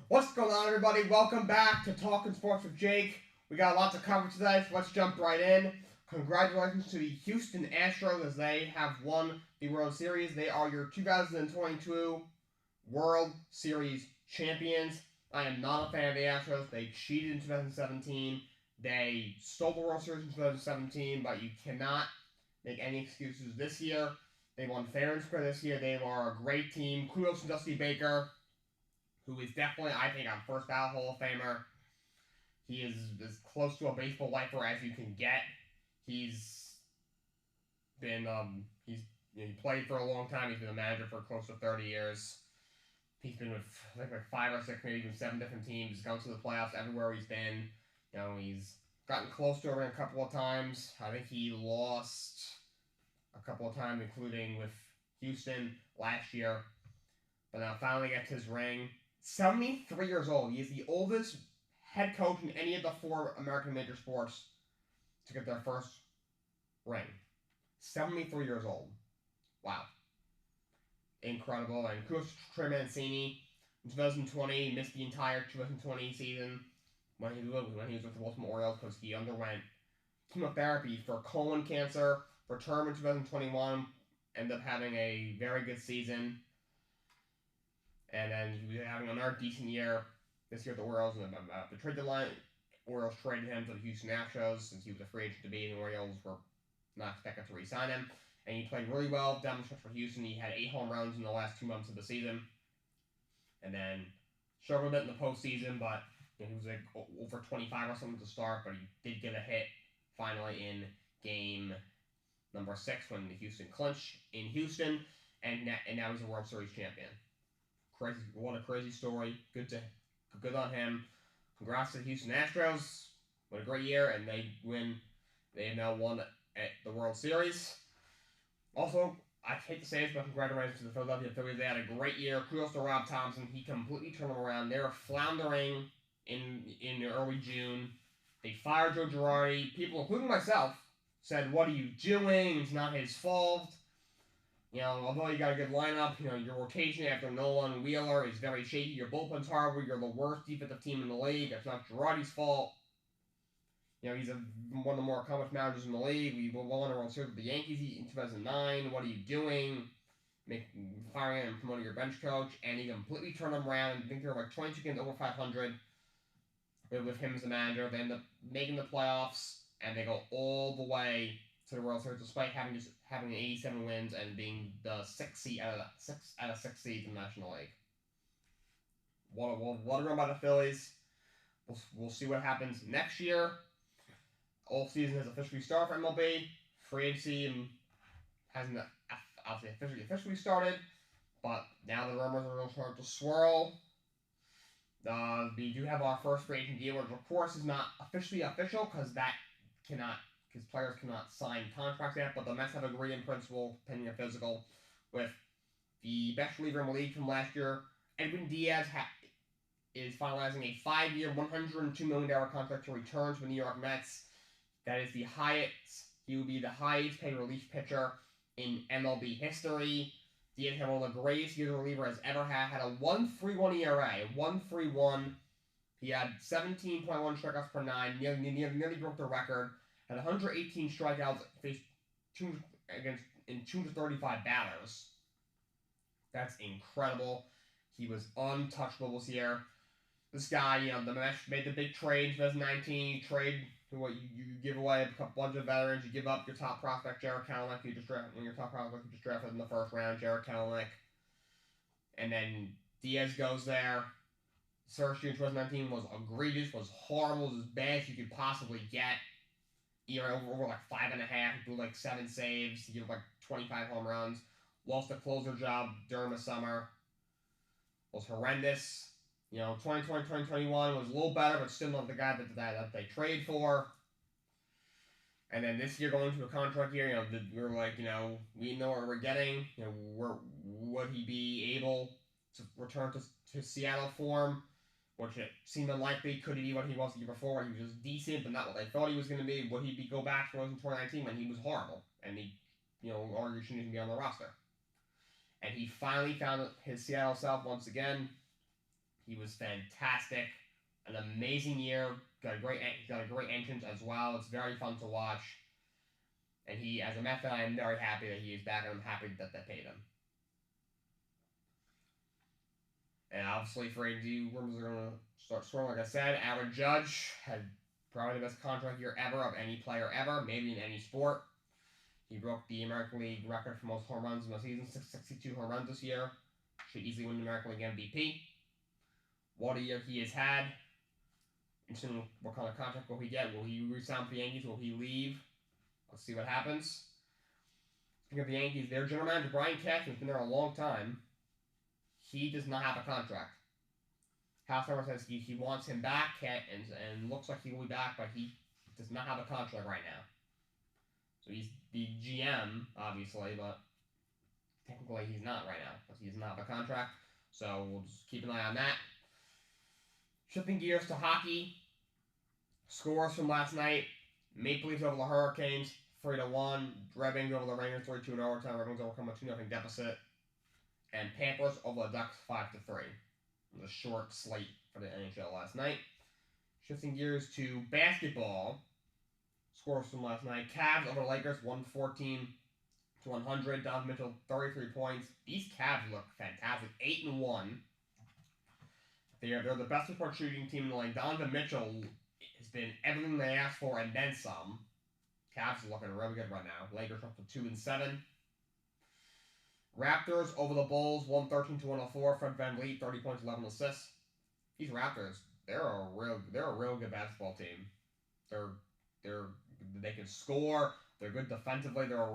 What's going on, everybody? Welcome back to Talkin Sports with Jake. We got a lot to cover today, so let's jump right in. Congratulations to the Houston Astros as they have won the World Series. They are your 2022 World Series champions. I am not a fan of the Astros. They cheated in 2017. They stole the World Series in 2017, but you cannot make any excuses this year. They won fair and square this year. They are a great team. Kudos to Dusty Baker, who is definitely, I think, a first ballot Hall of Famer. He is as close to a baseball lifer as you can get. He's been, he played for a long time. He's been a manager for close to 30 years. He's been with, I think, like 5 or 6, maybe even 7 different teams. He's gone to the playoffs everywhere he's been. He's gotten close to it a couple of times. I think he lost a couple of times, including with Houston last year. But now finally gets his ring. 73 years old. He is the oldest head coach in any of the 4 American major sports to get their first ring. 73 years old. Wow. Incredible. And kudos to Trey Mancini. In 2020, missed the entire 2020 season when he was with the Baltimore Orioles because he underwent chemotherapy for colon cancer. Returned in 2021. Ended up having a very good season. And then he was having another decent year this year at the Orioles. And the trade deadline, Orioles traded him to the Houston Astros since he was a free agent to be, and the Orioles were not expected to re-sign him. And he played really well down the stretch for Houston. He had 8 home runs in the last 2 months of the season. And then struggled a bit in the postseason, but he was like over 25 or something to start, but he did get a hit finally in game number 6 when the Houston clinched in Houston, and now he's a World Series champion. Crazy, what a crazy story. Good on him. Congrats to the Houston Astros. What a great year, and they win. They have now won at the World Series. Also, I hate to say this, but congratulations to the Philadelphia Phillies. They had a great year. Kudos to Rob Thompson. He completely turned them around. They were floundering in early June. They fired Joe Girardi. People, including myself, said, "What are you doing? It's not his fault." Although you got a good lineup, your rotation after Nolan Wheeler is very shaky. Your bullpen's horrible. You're the worst defensive team in the league. That's not Girardi's fault. He's one of the more accomplished managers in the league. We won a World Series with the Yankees in 2009. What are you doing? Firing and promoting your bench coach. And he completely turned them around. I think they're like 22 games over 500 with him as the manager. They end up making the playoffs, and they go all the way to the World Series despite having 87 wins and being the 6th seed out of 6 seeds in the National League. What a run by the Phillies. We'll see what happens next year. Offseason has officially started for MLB. Free agency hasn't officially started, but now the rumors are going to start to swirl. We do have our first free agent deal, which of course is not officially official because players cannot sign contracts yet, but the Mets have agreed in principle, pending a physical, with the best reliever in the league from last year. Edwin Diaz is finalizing a 5-year, $102 million contract to return to the New York Mets. That is the highest. He will be the highest paid relief pitcher in MLB history. Diaz had one of the greatest years a reliever has ever had a 1.31 ERA. 1.31. He had 17.1 strikeouts per nine, nearly broke the record. Had 118 strikeouts, faced in 235 batters. That's incredible. He was untouchable this year. This guy, the Mets made the big trade in 2019. You trade what you give away a bunch of veterans. You give up your top prospect, Jarred Kelenic. You just drafted in the first round, Jarred Kelenic. And then Diaz goes there. First year in 2019 was egregious, was horrible, was as bad as you could possibly get. Over like 5.5. He blew like 7 saves. He gave like 25 home runs. Lost the closer job during the summer. Was horrendous. 2020, 2021 was a little better, but still not the guy that they trade for. And then this year going into a contract year, we were like, we know what we're getting. Would he be able to return to Seattle form, which it seemed unlikely? Could he be what he was the year before? He was just decent, but not what they thought he was going to be. Would he go back to what he was in 2019 when he was horrible and he, arguably shouldn't even be on the roster? And he finally found his Seattle self once again. He was fantastic, an amazing year. Got a great entrance as well. It's very fun to watch. And he, as a Met fan, I am very happy that he is back, and I'm happy that they paid him. And obviously, for AD, rumors are going to start swirling. Like I said, Aaron Judge had probably the best contract year ever of any player ever, maybe in any sport. He broke the American League record for most home runs in the season, 62 home runs this year. Should easily win the American League MVP. What a year he has had. Interesting what kind of contract will he get? Will he resign for the Yankees? Will he leave? Let's see what happens. Speaking of the Yankees, their general manager, Brian Cashman's been there a long time. He does not have a contract. House Summer says he wants him back, and looks like he will be back, but he does not have a contract right now. So he's the GM, obviously, but technically he's not right now, because he does not have a contract. So we'll just keep an eye on that. Shifting gears to hockey. Scores from last night. Maple Leafs over the Hurricanes, 3-1. Red Wings over the Rangers, 3-2 in overtime. Red Wings overcome a 2-0 deficit. And Panthers over the Ducks, 5-3. It was a short slate for the NHL last night. Shifting gears to basketball. Scores from last night. Cavs over the Lakers, 114-100. Donovan Mitchell, 33 points. These Cavs look fantastic. 8-1. They're the best three-point shooting team in the league. Donovan Mitchell has been everything they asked for and then some. Cavs are looking really good right now. Lakers up to 2-7. Raptors over the Bulls, 113-104. Fred VanVleet, 30 points, 11 assists. These Raptors, they're a real good basketball team. They can score. They're good defensively. They're a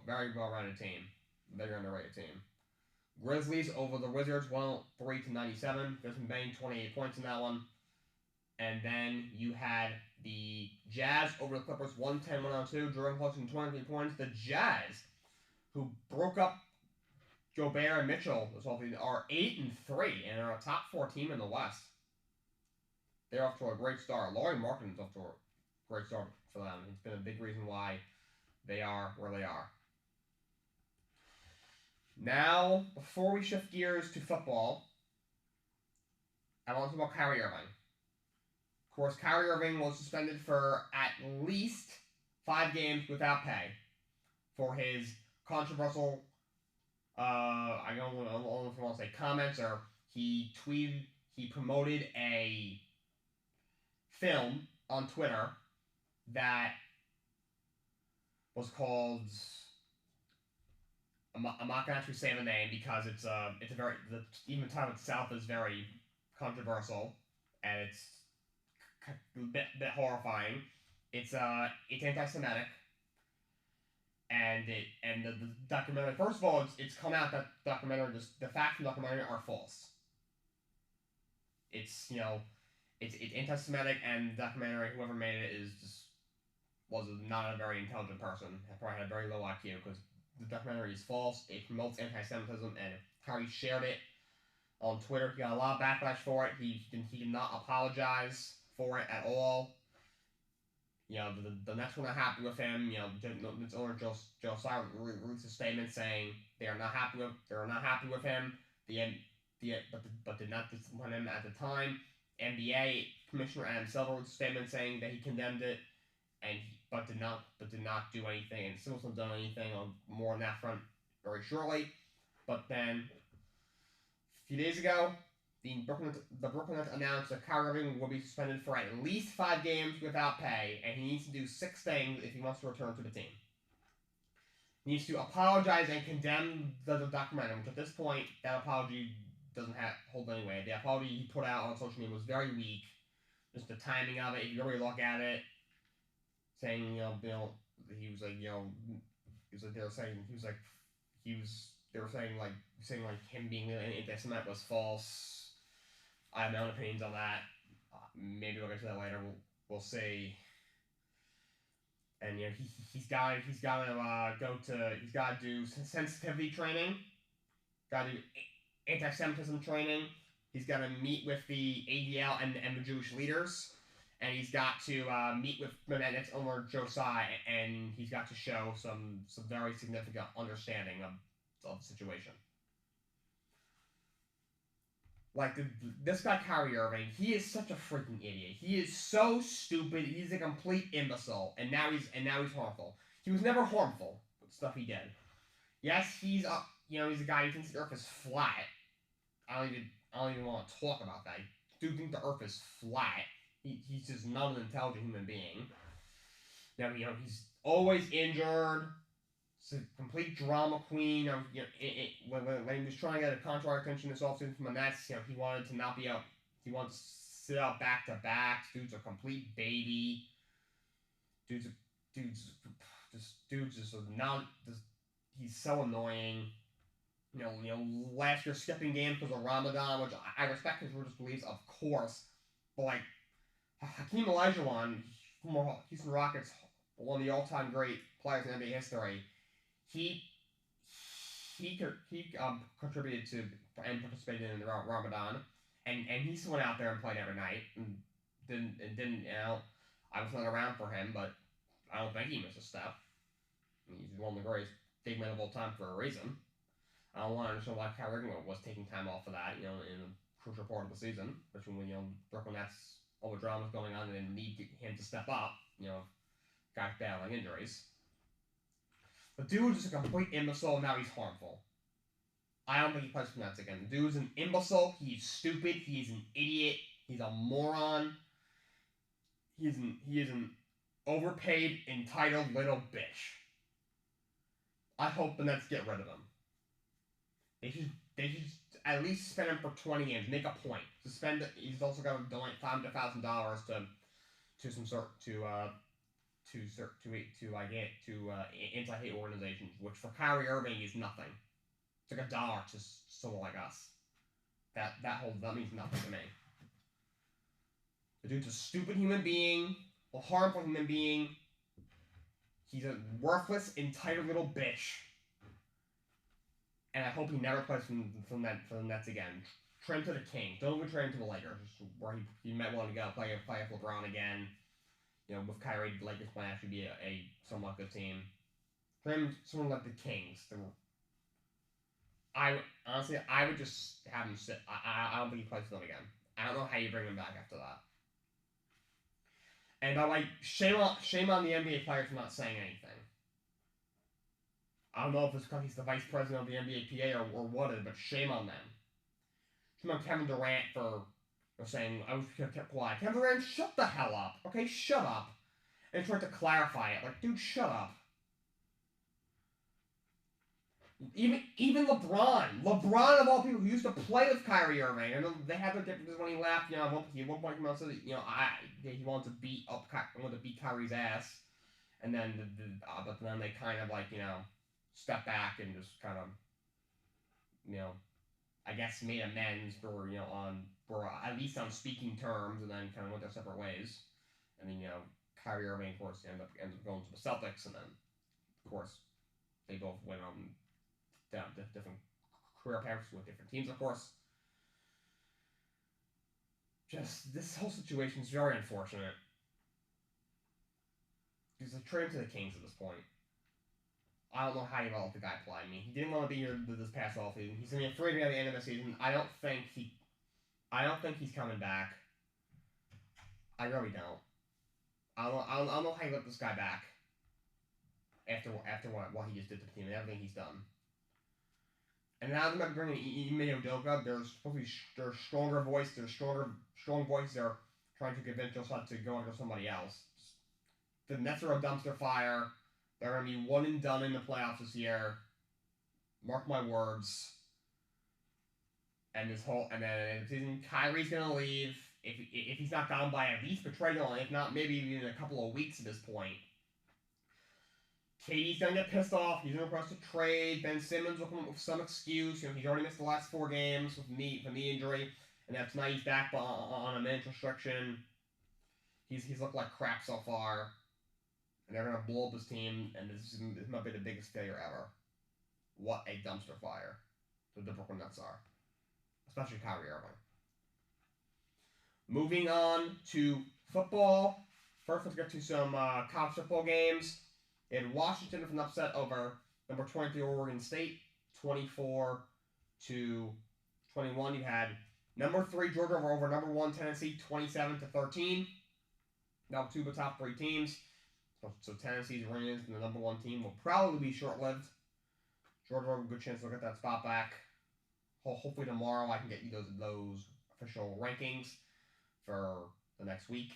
very well-rounded team. They're an underrated team. Grizzlies over the Wizards, 103-97. Desmond Bane, 28 points in that one. And then you had the Jazz over the Clippers, 110-102. Jordan Clarkson, 23 points. The Jazz, who broke up Gobert and Mitchell, are 8-3 and are a top 4 team in the West. They're off to a great start. Lauri Markkanen's off to a great start for them. It's been a big reason why they are where they are. Now, before we shift gears to football, I want to talk about Kyrie Irving. Of course, Kyrie Irving was suspended for at least 5 games without pay for his controversial, I don't know if I want to say comments, or he promoted a film on Twitter that was called, I'm not going to actually say the name because even the title itself is very controversial, and it's a bit horrifying. It's anti-Semitic, and the documentary. First of all, it's come out that the facts from the documentary are false. It's anti-Semitic, and the documentary, whoever made it, was not a very intelligent person. Probably had a very low IQ because the documentary is false. It promotes anti-Semitism, and Kyrie shared it on Twitter. He got a lot of backlash for it. He did not apologize for it at all. You know, the next one not happy with him. You know, its owner Josiah released a statement saying they are not happy with him. But did not discipline him at the time. NBA Commissioner Adam Silver released a statement saying that he condemned it, but did not do anything, and still hasn't done anything on more on that front very shortly. But then a few days ago, the Brooklyn Nets announced that Kyrie Irving will be suspended for at least 5 games without pay, and he needs to do 6 things if he wants to return to the team. He needs to apologize and condemn the documentary, which at this point, that apology doesn't hold any weight. The apology he put out on social media was very weak. Just the timing of it, if you really look at it, saying, he was like, they were saying him being anti-Semitic was false. I have my own opinions on that. Maybe we'll get to that later. We'll see. And he's got to do sensitivity training. Got to do anti-Semitism training. He's got to meet with the ADL and the Jewish leaders. And he's got to meet with the Nets owner Josiah, and he's got to show some very significant understanding of the situation. Like this guy Kyrie Irving, he is such a freaking idiot. He is so stupid. He's a complete imbecile, and now he's harmful. He was never harmful with stuff he did. Yes, he's a guy who thinks the Earth is flat. I don't even want to talk about that. Dude thinks the Earth is flat. He's just not an intelligent human being. Now, he's always injured. He's a complete drama queen. When he was trying to get a contract extension this offseason from the Nets, he wanted to not be out. He wanted to sit out back to back. Dude's a complete baby. He's so annoying. Last year skipping games because of Ramadan, which I respect his religious beliefs, of course, but Hakeem Olajuwon, from Houston Rockets, one of the all-time great players in NBA history, he contributed to and participated in the Ramadan, and he still went out there and played every night, and didn't I was not around for him, but I don't think he missed a step. He's one of the greatest big men of all time for a reason. I don't want to understand why Kyrie Irving was taking time off for that, in a crucial part of the season, especially when Brooklyn Nets, all the drama's going on, and they need him to step up, guys battling injuries. The dude's just a complete imbecile, and now he's harmful. I don't think he plays for Nets again. The dude's an imbecile, he's stupid, he's an idiot, he's a moron. He is an overpaid, entitled little bitch. I hope the Nets get rid of him. They should at least spend him for 20 games. Make a point. Suspend it. He's also got to donate $500,000 to anti-hate organizations, which for Kyrie Irving is nothing. It's like $1 to someone like us. That means nothing to me. The dude's a stupid human being, a harmful human being. He's a worthless, entitled little bitch. And I hope he never plays for the Nets again. Trade him to the Kings. Don't even trade him to the Lakers, where he might want to go play with LeBron again. With Kyrie, the Lakers might actually be a somewhat good team. Trade him to someone like the Kings. I would just have him sit. I don't think he plays for them again. I don't know how you bring him back after that. And shame on the NBA players for not saying anything. I don't know if it's because he's the vice president of the NBA PA or what, but shame on them. Shame on Kevin Durant for saying, I was kept quiet. Kevin Durant, shut the hell up. Okay, shut up. And tried to clarify it. Dude, shut up. Even LeBron of all people who used to play with Kyrie Irving, and they had their differences when he left. At one point he said, he wanted to beat Kyrie's ass, and then but then they kind of step back and just kind of, I guess made amends for at least on speaking terms, and then kind of went their separate ways. And then Kyrie Irving, of course, ended up going to the Celtics, and then of course they both went on different career paths with different teams, of course. just this whole situation is very unfortunate. He's a trade to the Kings at this point. I don't know how you let the guy play. I mean, he didn't want to be here this past offseason. He's gonna be afraid at the end of the season. I don't think he's coming back. I really don't. I don't know how you let this guy back after what he just did to the team and everything he's done. And now they're bringing Ime Udoka. There's supposed to be there's stronger voice. There's strong voices. They're trying to convince Joseph to go under somebody else. The Nets are a dumpster fire. They're gonna be one and done in the playoffs this year. Mark my words. And then in the season, Kyrie's gonna leave. If he's not gone by at least betrayal, and if not, maybe even a couple of weeks at this point. KD's gonna get pissed off. He's gonna press to trade. Ben Simmons will come up with some excuse. You know, he's already missed the last 4 games with knee injury, and then tonight he's back on a minutes restriction. He's looked like crap so far, and they're gonna blow up his team. And this might be the biggest failure ever. What a dumpster fire the Brooklyn Nets are, especially Kyrie Irving. Moving on to football. First, let's get to some college football games. In Washington with an upset over number 23 Oregon State, 24-21. You had number 3 Georgia over number 1 Tennessee, 27-13. Now 2 of the top 3 teams. So Tennessee's reign in the number 1 team will probably be short-lived. Georgia will have a good chance to get that spot back. Hopefully tomorrow I can get you those official rankings for the next week.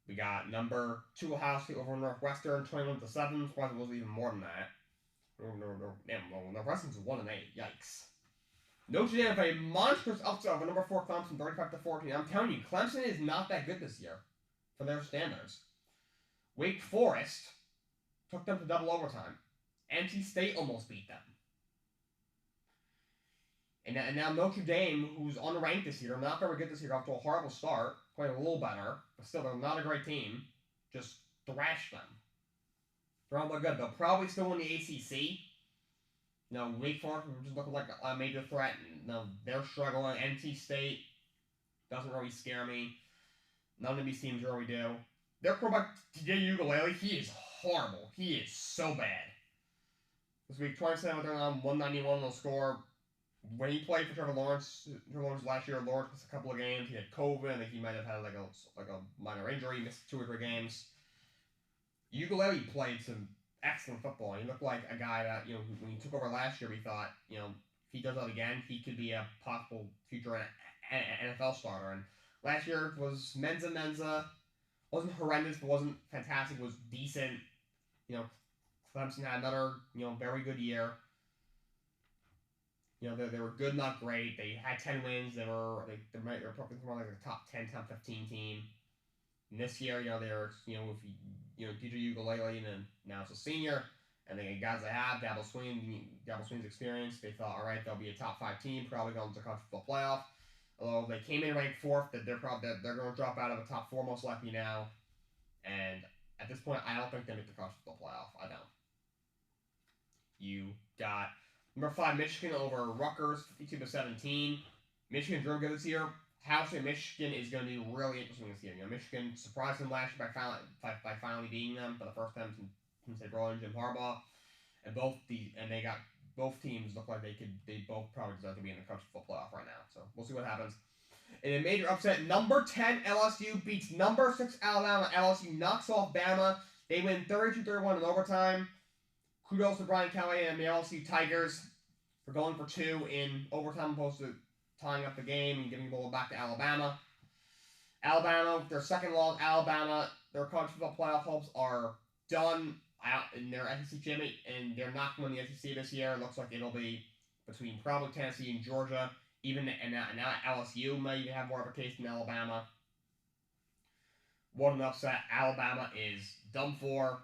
We got number 2 Ohio State over Northwestern, 21-7. Probably was even more than that. Northwestern's 1-8. Yikes. Notre Dame have a monstrous upset over number 4 Clemson, 35-14. I'm telling you, Clemson is not that good this year for their standards. Wake Forest took them to double overtime. NC State almost beat them. And now Notre Dame, who's unranked this year, not very good this year, off to a horrible start, playing a little better, but still they're not a great team, just thrashed them. They're all good. They'll probably still win the ACC. Wake Forest just looking like a major threat. They're struggling. NC State doesn't really scare me. None of these teams really do. Their quarterback, TJ Ugalele, he is horrible. He is so bad. This week, 27 on 191 will score. When he played for Trevor Lawrence last year, Lawrence missed a couple of games. He had COVID. I think he might have had like a minor injury. He missed 2 or 3 games. Ugalele played some excellent football. He looked like a guy that, when he took over last year, we thought, if he does that again, he could be a possible future NFL starter. And last year was Menza. Wasn't horrendous, but wasn't fantastic. Was decent. Clemson had another, very good year. They were good, not great. They had 10 wins. They're probably more like a top 10, top 15 team. And this year, they're, with, DJ Ugalele, and now it's a senior, and the guys they have, Dabble Swing's experience, they thought, all right, they'll be a top 5 team, probably going to the college football playoff. Although they came in ranked 4th, that they're going to drop out of the top 4 most likely now. And at this point, I don't think they make the college football playoff. I don't. You got number 5 Michigan over Rutgers, 52-17. Michigan's real good this year. Ohio State Michigan is going to be really interesting this year. Michigan surprised them last year by finally beating them for the first time since they brought in Jim Harbaugh, and both teams look like they both probably deserve to be in the college football playoff right now. So we'll see what happens. In a major upset, number 10 LSU beats number 6 Alabama. LSU knocks off Bama. They win 32-31 in overtime. Kudos to Brian Kelly and the LSU Tigers for going for 2 in overtime, opposed to tying up the game and giving the ball back to Alabama. Alabama, their second loss. Alabama, their college football playoff hopes are done out in their SEC championship, and they're not going to win the SEC this year. It looks like it'll be between probably Tennessee and Georgia. And now LSU may even have more of a case than Alabama. What an upset. Alabama is done for.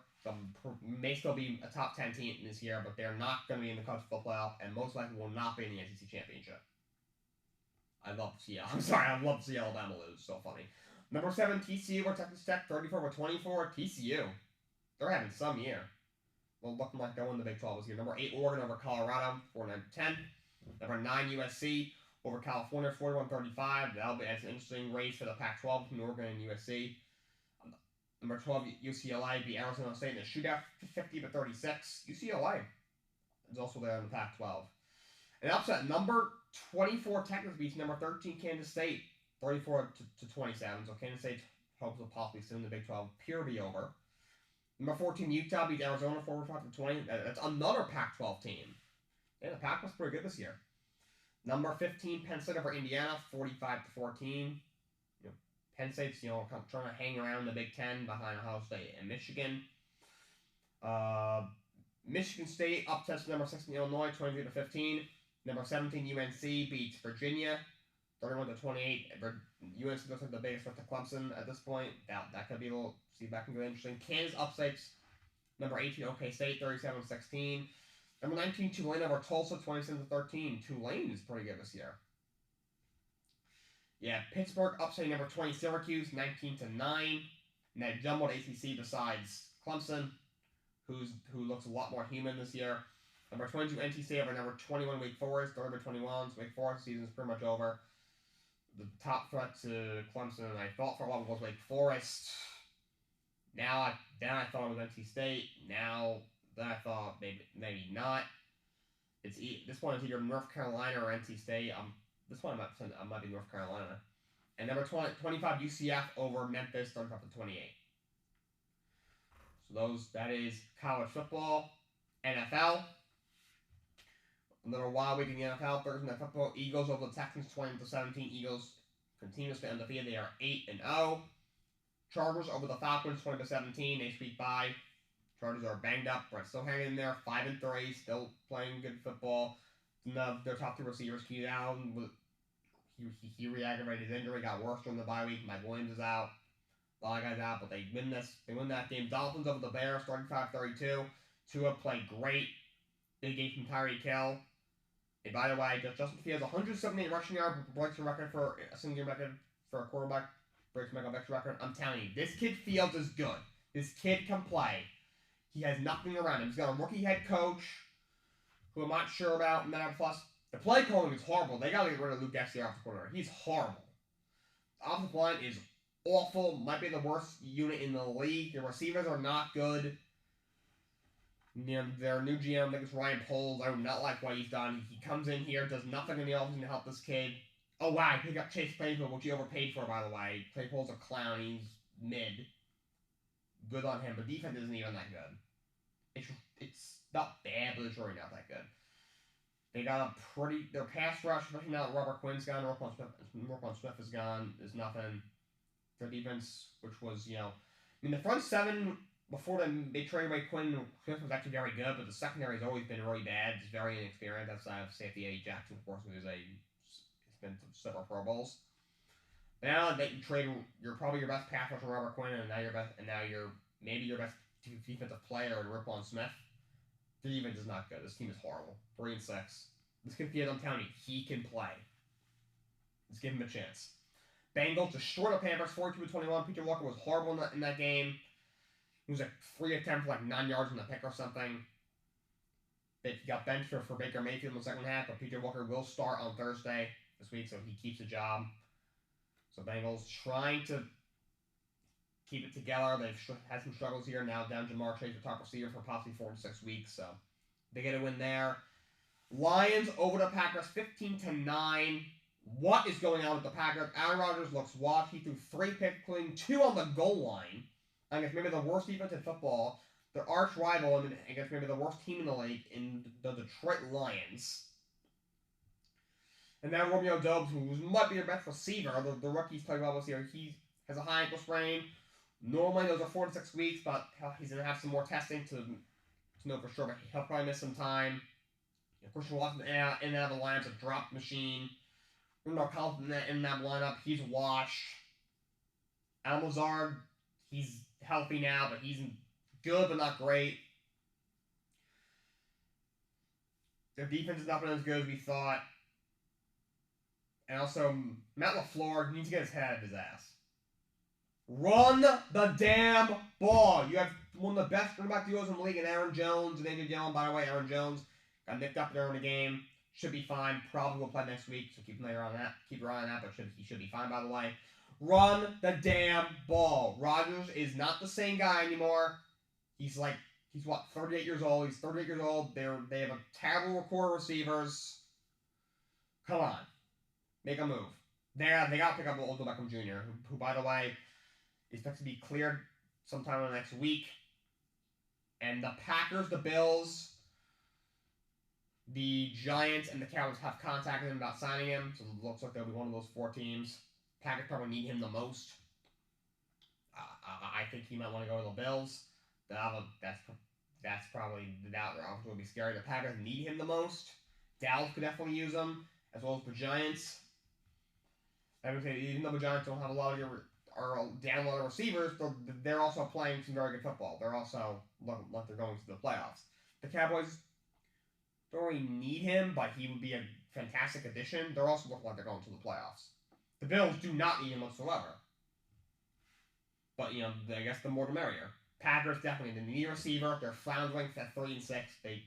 May still be a top 10 team this year, but they're not going to be in the college football playoff, and most likely will not be in the SEC championship. I'd love to see Alabama lose. So funny. Number 7, TCU over Texas Tech, 34-24. TCU, they're having some year. Well, looking like they'll win the Big 12 this year. Number 8, Oregon over Colorado, 49-10. Number 9, USC over California, 41-35. That's an interesting race for the Pac-12 between Oregon and USC. Number 12, UCLA beat Arizona State in a shootout, 50-36. UCLA is also there in the Pac-12. And upset, number 24 Texas beats number 13 Kansas State, 34-27. So Kansas State hopes to possibly sit in the Big 12. Appear to be over. Number 14 Utah beat Arizona 45-20. That's another Pac-12 team. Yeah, the Pac was pretty good this year. Number 15 Penn State over Indiana, 45-14. Penn State's, trying to hang around the Big Ten behind Ohio State and Michigan. Michigan State upsets number 16 Illinois, 23-15. Number 17 UNC beats Virginia, 31-28. UNC looks like the biggest threat to Clemson at this point. That could be a little. See if that can get interesting. Kansas upsets number 18 OK State, 37-16. Number 19 Tulane over Tulsa, 27-13. Tulane is pretty good this year. Yeah, Pittsburgh upsetting number 20 Syracuse, 19-9. And that jumbled ACC besides Clemson, who looks a lot more human this year. Number 22 NC State over number 21 Wake Forest, 30-21. So Wake Forest season is pretty much over. The top threat to Clemson, I thought for a while was Wake Forest. Then I thought it was NC State. Then I thought maybe not. This one is either North Carolina or NC State. This one might be North Carolina. And number 25 UCF over Memphis, 35-28. So that is college football. NFL. Another wild week in the NFL. Thursday Night Football. Eagles over the Texans, 20-17. Eagles continuously undefeated. They are 8-0. Chargers over the Falcons, 20-17. They squeaked by. Chargers are banged up, but still hanging in there. 5-3, still playing good football. Their top two receivers, Keenan Allen, he re-aggravated his injury, got worse during the bye week. Mike Williams is out. A lot of guys out, but they win that game. Dolphins over the Bears, 35-32. Tua played great. Big game from Kyrie. And by the way, Justin Fields, 178 rushing yards, breaks the record for a single game record for a quarterback. Breaks Michael Vick's record. I'm telling you, this kid Fields is good. This kid can play. He has nothing around him. He's got a rookie head coach who I'm not sure about. Plus, the play calling is horrible. They got to get rid of Luke Getsy off the corner. He's horrible. The offensive line is awful. Might be the worst unit in the league. The receivers are not good. Their new GM, I think it's Ryan Poles. I do not like what he's done. He comes in here, does nothing in the offseason to help this kid. Oh, wow, he picked up Chase Claypool, which he overpaid for, by the way. Claypool's a clown. He's mid. Good on him, but defense isn't even that good. It's not bad, but it's really not that good. They got their pass rush, especially now that Robert Quinn's gone, Roquan Smith is gone, is nothing. Their defense, which was, the front seven, before they traded away Quinn, Smith was actually very good, but the secondary has always been really bad. It's very inexperienced. Outside of safety Eddie Jackson, of course, who's been to several Pro Bowls. Now that you trade, you're probably your best pass rusher, Robert Quinn, and now you're maybe your best defensive player, Roquan Smith. The defense is not good. This team is horrible. 3-6. This kid Fields, I'm telling you, he can play. Let's give him a chance. Bengals destroyed the Panthers, 42-21. Peter Walker was horrible in that game. He was 3 of 10 for 9 yards in the pick or something. He got benched for Baker Mayfield in the second half, but Peter Walker will start on Thursday this week, so he keeps the job. So Bengals trying to keep it together. They've had some struggles here. Now down Jamar Chase, the top receiver, for possibly 4 to 6 weeks. So they get a win there. Lions over the Packers, 15-9. What is going on with the Packers? Aaron Rodgers looks washed. He threw 3 picks, including 2 on the goal line. I guess maybe the worst defense in football. Their arch rival, and I guess maybe the worst team in the league, in the Detroit Lions. And now Romeo Doubs, who might be their best receiver, the rookie's played well this year. He has a high ankle sprain. Normally those are 4 to 6 weeks, but he's going to have some more testing to know for sure. But he'll probably miss some time. Christian Watson in and out of the lineup's a drop machine. Randall Collins in that lineup, he's washed. Al Lazard, he's healthy now, but he's good but not great. Their defense has not been as good as we thought. And also, Matt LaFleur needs to get his head out of his ass. Run the damn ball. You have one of the best running back duos in the league in Aaron Jones and A.J. Dillon. By the way, Aaron Jones got nicked up there in the game. should be fine. Probably will play next week, so keep an eye on that. Keep your eye on that, but he should be fine, by the way. Run the damn ball. Rodgers is not the same guy anymore. He's what, 38 years old. He's 38 years old. They have a terrible core receivers. Come on. Make a move. They got to pick up Odell Beckham Jr., who, by the way, is expected to be cleared sometime in the next week. And the Packers, the Bills, the Giants, and the Cowboys have contacted him about signing him, so it looks like they'll be one of those 4 teams. Packers probably need him the most. I think he might want to go to the Bills. That's probably that would be scary. The Packers need him the most. Dallas could definitely use him, as well as the Giants. I would say even though the Giants don't have a lot of down a lot of receivers, they're also playing some very good football. They're also like they're going to the playoffs. The Cowboys don't really need him, but he would be a fantastic addition. They're also looking like they're going to the playoffs. The Bills do not need him whatsoever. But, I guess the more the merrier. Packers definitely need a receiver. They're floundering at 3-6. They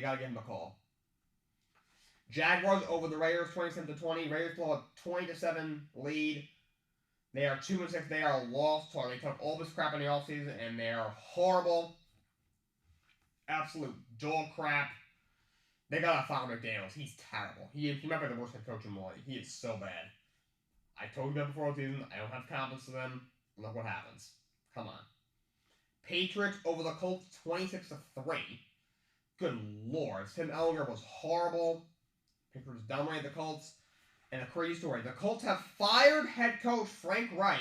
got to give him a call. Jaguars over the Raiders, 27-20. Raiders blow a 20-7 lead. They are 2-6. They are lost. They took all this crap in the offseason, and they are horrible. Absolute dog crap. They got to fire McDaniels. He's terrible. He might be the worst head coach in the league. He is so bad. I told you that before the season. I don't have confidence in them. Look what happens. Come on. Patriots over the Colts, 26-3. Good lord. Tim Ellinger was horrible. Patriots dominated the Colts. And a crazy story. The Colts have fired head coach Frank Reich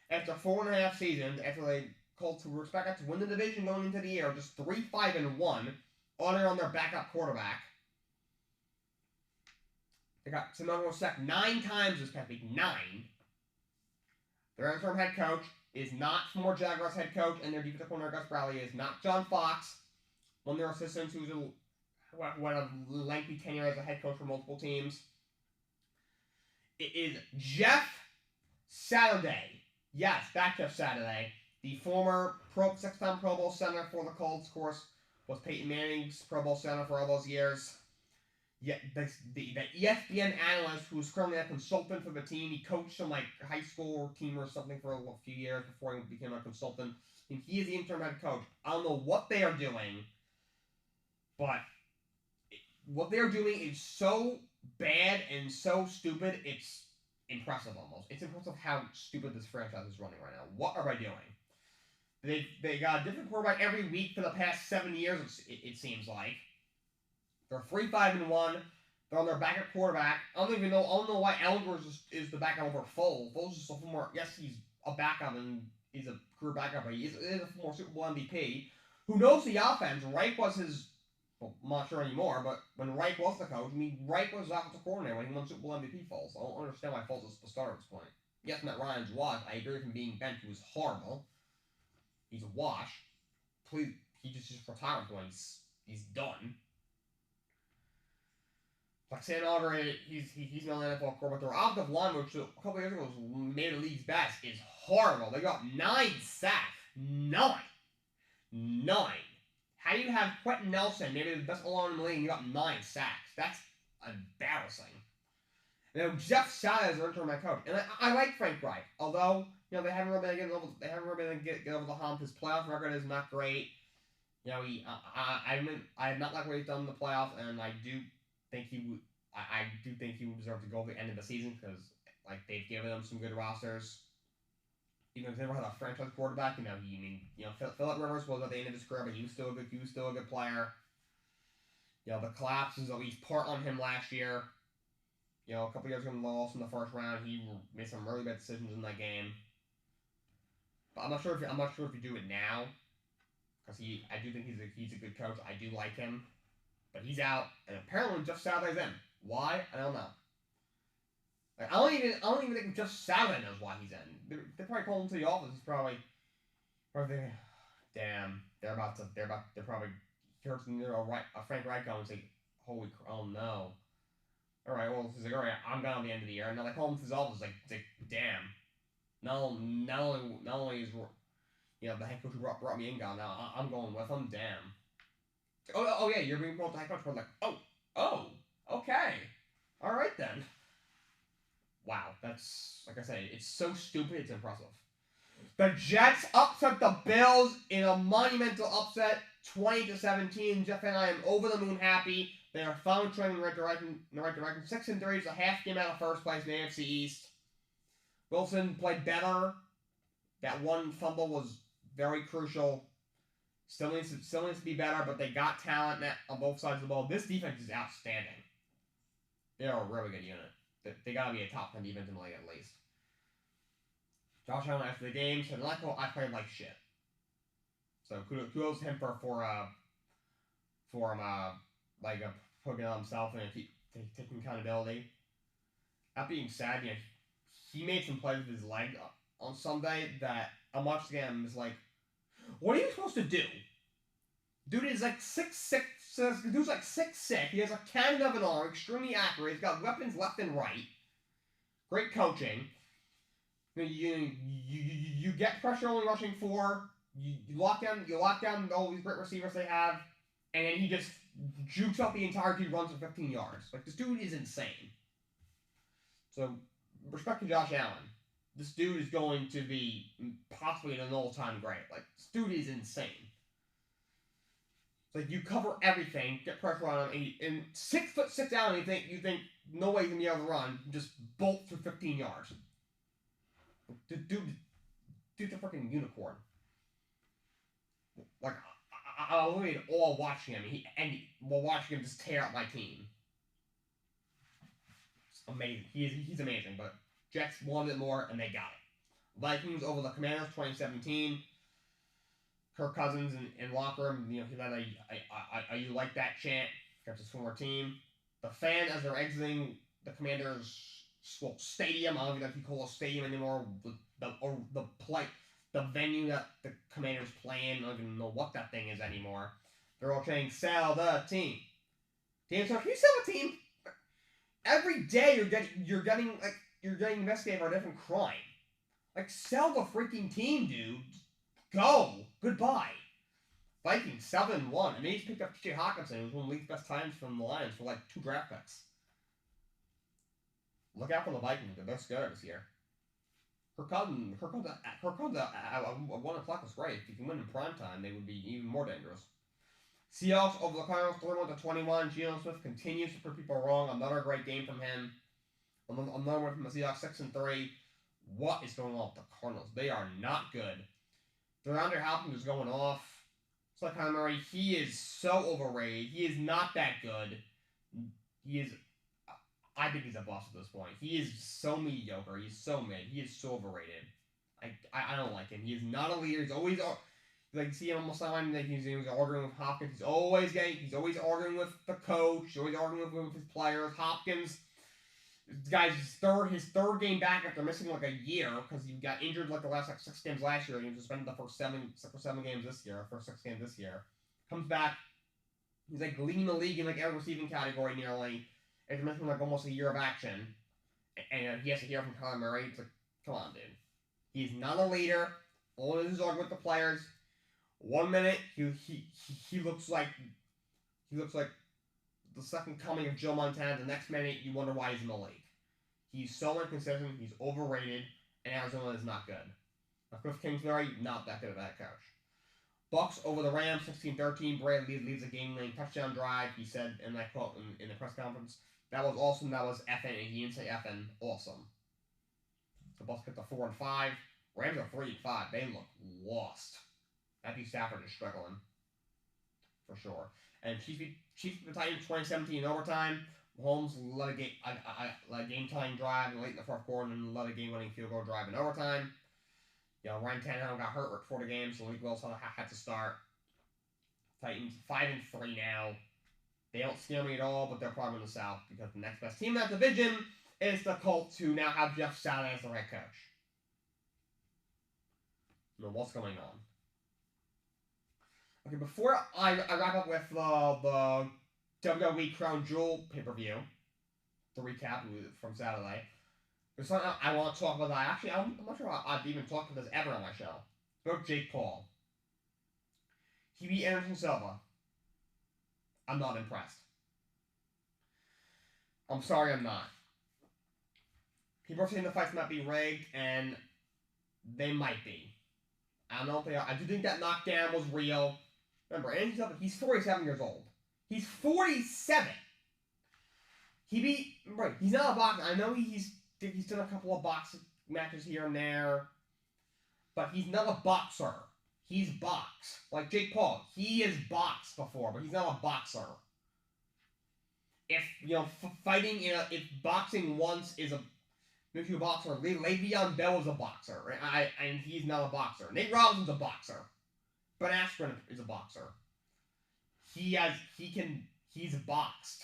after 4.5 seasons, after the Colts, who were expected to win the division going into the year, just 3-5-1, on their backup quarterback. They got Tim Ellinger sacked 9 times this past week. 9. Their interim head coach is not former Jaguars head coach, and their defensive coordinator Gus Bradley is not John Fox, one of their assistants who had a lengthy tenure as a head coach for multiple teams. It is Jeff Saturday. Yes, back Jeff Saturday. The former 6-time Pro Bowl center for the Colts, of course, was Peyton Manning's Pro Bowl center for all those years. Yeah, the ESPN analyst who's currently a consultant for the team. He coached some high school team or something for a few years before he became a consultant. And he is the interim head coach. I don't know what they are doing, but what they are doing is so bad and so stupid, it's impressive almost. It's impressive how stupid this franchise is running right now. What are they doing? They got a different quarterback every week for the past 7 years, it seems like. They're 3-5-1. They're on their backup quarterback. I don't know why Ellinger is the backup over Foles. Foles is a former, yes, he's a backup and he's a career backup, but he is a former Super Bowl MVP who knows the offense. Reich was his, well, I'm not sure anymore, but when Reich was the coach, Reich was the offensive coordinator when he won Super Bowl MVP. Foles. I don't understand why Foles is the starter at this point. Yes, Matt Ryan's washed. I agree with him being benched. He was horrible. He's a wash. Please, he just retired when he's done. Like Sam Alder, he's not an NFL quarterback. Their offensive line, which a couple years ago was made the league's best, is horrible. They got 9 sacks. 9. How do you have Quentin Nelson, maybe the best line in the league, and you got 9 sacks? That's embarrassing. Now Jeff Saturday is their interim head coach, and I like Frank Reich, although they haven't really been able to get over the hump. His playoff record is not great. I have not liked what he's done in the playoffs, and I do think he would deserve to go to the end of the season because they've given him some good rosters. Even if they never had a franchise quarterback, Phillip Rivers was at the end of his career, but he was still a good player. The collapse is at least part on him last year. A couple years ago, lost in the first round. He made some really bad decisions in that game. But I'm not sure if you do it now, because I do think he's a good coach. I do like him. But he's out, and apparently Jeff Saturday's in. Why? I don't know. I don't even think Jeff Saturday knows why he's in. They probably called him to the office. He's probably, damn. They're probably heard a Frank Reich go and say, oh no. All right, well, he's like, all right, I'm gone at the end of the year. And now they call him to his office, like damn. Not only is the head coach who brought me in gone, now I'm going with him. Damn. Oh yeah, you're being brought to head coach. We're like, oh, Oh, okay. All right then. Wow, that's, like I said, it's so stupid, it's impressive. The Jets upset the Bills in a monumental upset, 20-17. Jeff and I am over the moon happy. They are finally trending in the right direction. 6-3 is a half game out of first place in the AFC East. Wilson played better. That one fumble was very crucial. Still needs to be better, but they got talent on both sides of the ball. This defense is outstanding. They're a really good unit. They gotta be a top 10 defense in the league at least. Josh Allen after the game said, I played like shit. So kudos to him for putting on himself and taking accountability. That being said, he made some plays with his leg on Sunday that I'm watching him is like, what are you supposed to do? Dude is like 6'6". Dude's like 6'6". He has a cannon of an arm, extremely accurate. He's got weapons left and right. Great coaching. You get pressure only rushing 4. You lock down all these great receivers they have, and then he just jukes up the entire team, runs for 15 yards. Like, this dude is insane. So, respect to Josh Allen. This dude is going to be possibly an all-time great. Like, this dude is insane. It's like, you cover everything, get pressure on him, and 6'6" Allen, you think no way he's going to be able to run, just bolt through 15 yards. Dude's a freaking unicorn. Like, I was really all watching him, while watching him just tear up my team. It's amazing. He's amazing, but Jets wanted it more, and they got it. Vikings over the Commanders, 2017. Kirk Cousins in locker room, he had a you like that chant against his former team. The fans, as they're exiting the Commanders' stadium, I don't even know if you call it a stadium anymore, the venue that the Commanders play in, I don't even know what that thing is anymore. They're all saying, sell the team. Damn, so can you sell a team? Every day you're getting investigated for a different crime. Like, sell the freaking team, dude. Go. Goodbye. Vikings 7-1. And they just picked up TJ Hawkinson, who's one of the league's best times from the Lions for like 2 draft picks. Look out for the Vikings. They're scared this year. Kirk Cousins at 1 o'clock is great. If you can win in prime time, they would be even more dangerous. Seahawks over the Cardinals 31-21. Geno Smith continues to prove people wrong. Another great game from him. Another one from the Seahawks 6-3. What is going on with the Cardinals? They are not good. DeAndre Hopkins is going off. It's like Kyler Murray. He is so overrated. He is not that good. I think he's a bust at this point. He is so mediocre. He's so mid. He is so overrated. I don't like him. He is not a leader. He's always see him almost like he's arguing with Hopkins. He's always arguing with the coach. He's always arguing with his players. Hopkins, this guy's his third game back after missing like a year because he got injured like the last 6 games last year. And he suspended the first 7 games this year. First 6 games this year. Comes back. He's like leading the league in like every receiving category nearly. After missing like almost a year of action, and he has to hear from Kyler Murray. It's like, come on, dude. He's not a leader. All of this is arguing with the players. 1 minute he looks like the second coming of Joe Montana. The next minute you wonder why he's in the league. He's so inconsistent. He's overrated, and Arizona is not good. Cliff Kingsbury, not that good of a head coach. Bucks over the Rams, 16-13. Brady leads a game-winning touchdown drive. He said, and I quote in the press conference, "That was awesome. That was effing." And he didn't say effing awesome. The Bucks picked a 4-5. Rams are 3-5. They look lost. Matthew Stafford is struggling for sure. And Chiefs the Titans 2017 in overtime. Mahomes led a game-tying drive late in the fourth quarter and then led a game-winning field goal drive in overtime. Ryan Tannehill got hurt before the game, so Malik Willis had to start. Titans 5-3 now. They don't scare me at all, but they're probably in the South because the next best team in that division is the Colts, who now have Jeff Saturday as their head coach. What's going on? Okay, before I wrap up with the WWE Crown Jewel pay-per-view, the recap from Saturday, there's something I want to talk about. I'm not sure I've even talked about this ever on my show. About Jake Paul. He beat Anderson Silva. I'm not impressed. I'm sorry, I'm not. People are saying the fights might be rigged, and they might be. I don't know if they are. I do think that knockdown was real. Remember, he's 47 years old. He's 47. Right, he's not a boxer. I know he's done a couple of boxing matches here and there, but he's not a boxer. He's boxed. Like Jake Paul, he has boxed before, but he's not a boxer. If, fighting if boxing once makes you a boxer, Le'Veon Bell is a boxer, and he's not a boxer. Nate Robinson's a boxer. Ben Askren is a boxer. He's boxed,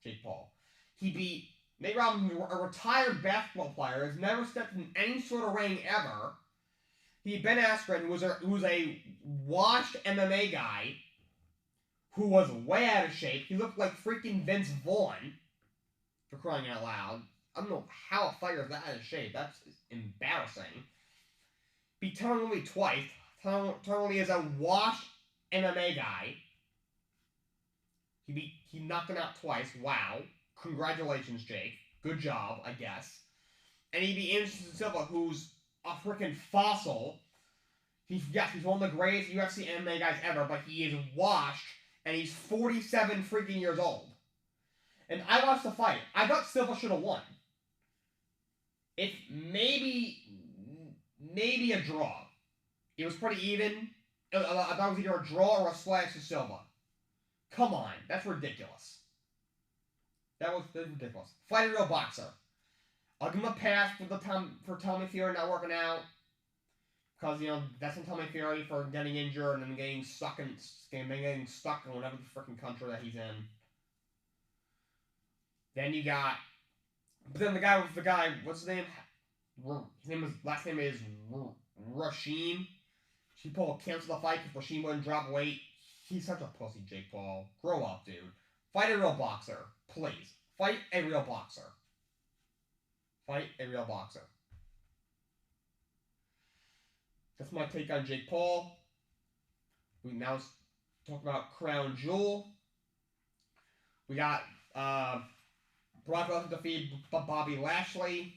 Jake Paul. He beat Nate Robinson, a retired basketball player, has never stepped in any sort of ring ever. He beat Ben Askren, who was a washed MMA guy, who was way out of shape. He looked like freaking Vince Vaughn, for crying out loud. I don't know how a fighter is that out of shape. That's embarrassing. Beat Tyron Woodley twice. Tyron Woodley is a washed MMA guy. He knocked him out twice. Wow. Congratulations, Jake. Good job, I guess. And he beat Anderson Silva, who's a freaking fossil. He's one of the greatest UFC MMA guys ever, but he is washed, and he's 47 freaking years old. And I watched the fight. I thought Silva should have won. If maybe a draw. It was pretty even. I thought it was either a draw or a slash to Silva. Come on, that's ridiculous. That's ridiculous. Fight a real boxer. I'll give him a pass for Tommy Fury not working out. Because, that's on Tommy Fury for getting injured and then getting stuck in whatever the freaking country that he's in. Then you got... But then the guy, what's his name? Last name is Rasheen. Paul canceled the fight because Rasheen wouldn't drop weight. He's such a pussy, Jake Paul. Grow up, dude. Fight a real boxer. Please. Fight a real boxer. Fight a real boxer. That's my take on Jake Paul. We now talk about Crown Jewel. We got Brock Lesnar defeated Bobby Lashley.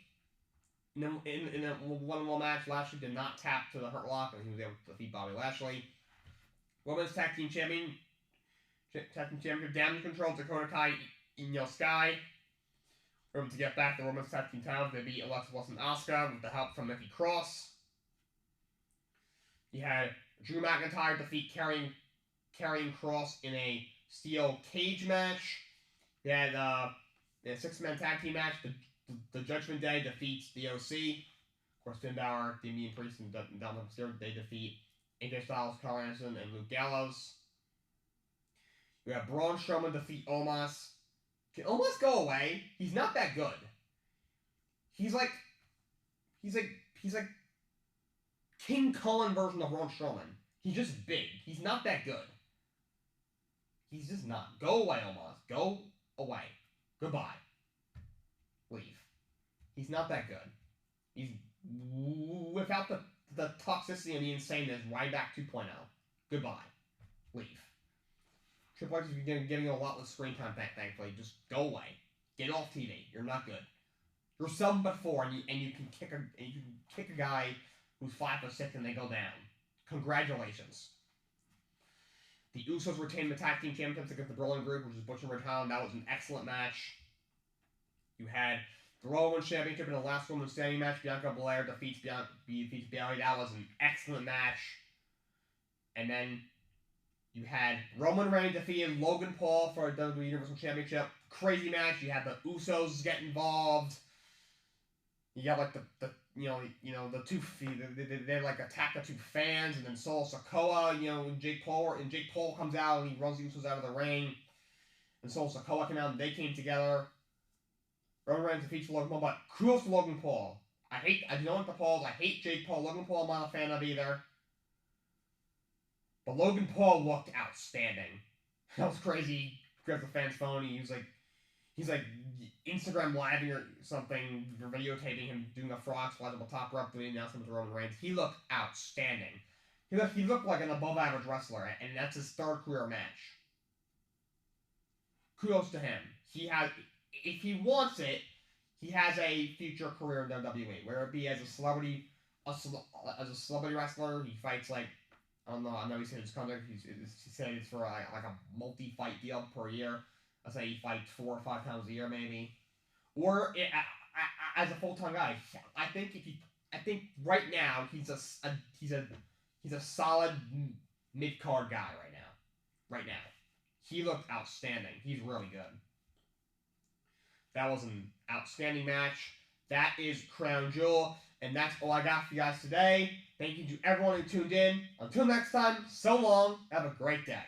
In a one-on-one match, Lashley did not tap to the Hurt Lock, and he was able to defeat Bobby Lashley. Women's Tag Team Championship, Damage Control, Dakota Kai, Io Sky. Were able to get back the Women's Tag Team titles. They beat Alexa Bliss and Asuka with the help from Nikki Cross. You had Drew McIntyre defeat Karrion Kross in a steel cage match. You had a six-man tag team match. The Judgment Day defeats the OC. Of course, Finn Balor, Damian Priest, and Dominic Mysterio, they defeat AJ Styles, Carl Anderson, and Luke Gallows. We have Braun Strowman defeat Omos. Can Omos go away? He's not that good. He's like King Cullen version of Braun Strowman. He's just big. He's not that good. He's just not. Go away, Omos. Go away. Goodbye. Leave. He's not that good. He's without the toxicity and the insaneness. Ryback 2.0. Goodbye. Leave. Triple H is getting a lot less screen time back, thankfully. Just go away. Get off TV. You're not good. You're 7'4", and you can kick a guy who's 5'6" and they go down. Congratulations. The Usos retained the tag team championships against the Brawling Group, which is Butch and Ridge Holland. That was an excellent match. You had the Raw Women's Championship in the last women's standing match. Bianca Belair defeats Bayley. That was an excellent match. And then you had Roman Reigns defeated Logan Paul for the WWE Universal Championship. Crazy match. You had the Usos get involved. You got like the two they like attack the two fans, and then Solo Sikoa, Jake Paul comes out and he runs the Usos out of the ring, and Solo Sikoa came out and they came together. Roman Reigns defeats Logan Paul, but kudos to Logan Paul. I don't like the Pauls. I hate Jake Paul. Logan Paul I'm not a fan of either. But Logan Paul looked outstanding. That was crazy. He grabs the fan's phone. He's like Instagram living or something, videotaping him doing a frog splash up the top rope doing the announcement with Roman Reigns. He looked outstanding. He looked like an above-average wrestler, and that's his third career match. Kudos to him. if he wants it, he has a future career in WWE, whether it be as a celebrity, as a celebrity wrestler. He fights like, I don't know. I know he said his contract. He said it's for like a multi-fight deal per year. I say he fights 4 or 5 times a year, maybe, or as a full-time guy. I think right now he's a solid mid-card guy right now. Right now, he looked outstanding. He's really good. That was an outstanding match. That is Crown Jewel. And that's all I got for you guys today. Thank you to everyone who tuned in. Until next time, so long. Have a great day.